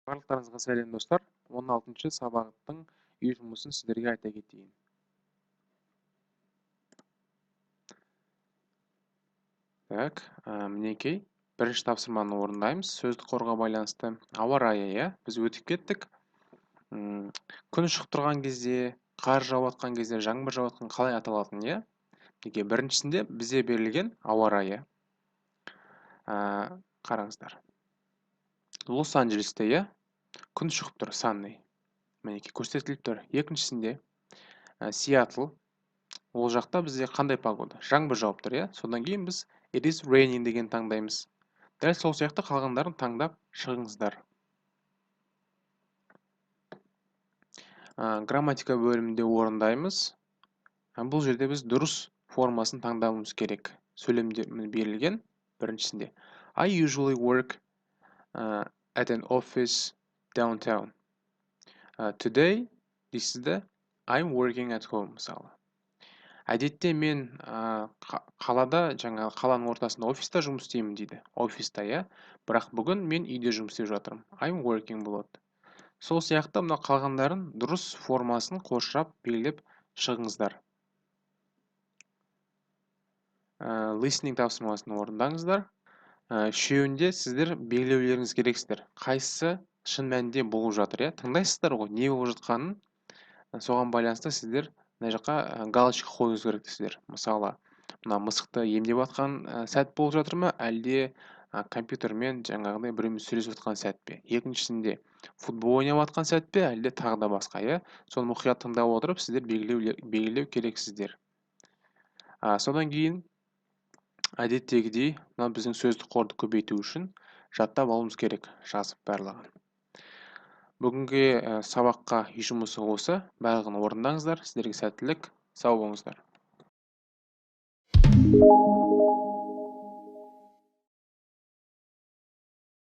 Барлықтарыңызға сәлем достар. 16-шы сабақтың үй жұмысын сіздерге айта кетейін. Так, мінекей, бірінші тапсырманы орындаймыз. Сөздік қорға байланысты ауа райы, біз өтіп кеттік. Күн шығып тұрған кезде, қар жауатқан кезде, жаңбыр жауатқан қалай аталатын, иә? Неге біріншісінде бізде берілген ауа райы. Қараңыздар. Лос-Анджелесте, күн шығып тұр, санный. Мінекей, көрсетіліп тұр. Екіншісінде Сиэтл. Ол жақта бізде қандай погода? Жаңбыр жауып тұр, иә? Содан кейін біз it is raining деген таңдаймыз. Дәл сол сияқты қалғандарын таңдап шығыңыздар. Грамматика бөлімінде орындаймыз. Бұл жерде біз дұрыс формасын таңдауымыз керек. Сөйлемде берілген біріншісінде. I usually work at an office downtown. Today, this is the I'm working at home, мысалы. Әдетте мен қалада, қаланың ортасында офиста жұмыс істеймін дейді. Офиста, иә. Бірақ бүгін мен үйде жұмыс істеп жатырмын. I'm working болады. Сол сияқты мына қалғандарын дұрыс формасын қоршап белгілеп шығыңыздар. Listening тапсырмасын орындаңыздар. Үшеуінде сіздер белгілеулеріңіз керексіздер. Қайсысы шын мәнінде болып жатыр, иә? Тыңдайсыздар ғой, не болып жатқанын. Соған байланысты сіздер мына жаққа галочка қоюыңыз керексіздер. Мысалы, мына мысықты емдеп жатқан сәт болып жатыр ма, әлде компьютермен жаңағыдай біреумен сөйлесіп жатқан сәт пе? Екіншісінде футбол ойнап жатқан сәт пе, әлде тағы да басқа, иә? Соны мұқият тыңдап отырып, сіздер белгілеу керексіздер. Содан кейін әдеттегідей, мына біздің сөздік қорды көбейту үшін жаттап алуымыз керек, жазып барлығын. Бүгінгі сабаққа үй жұмысы осы. Барлығын орындаңыздар. Сіздерге сәттілік. Сау болыңыздар.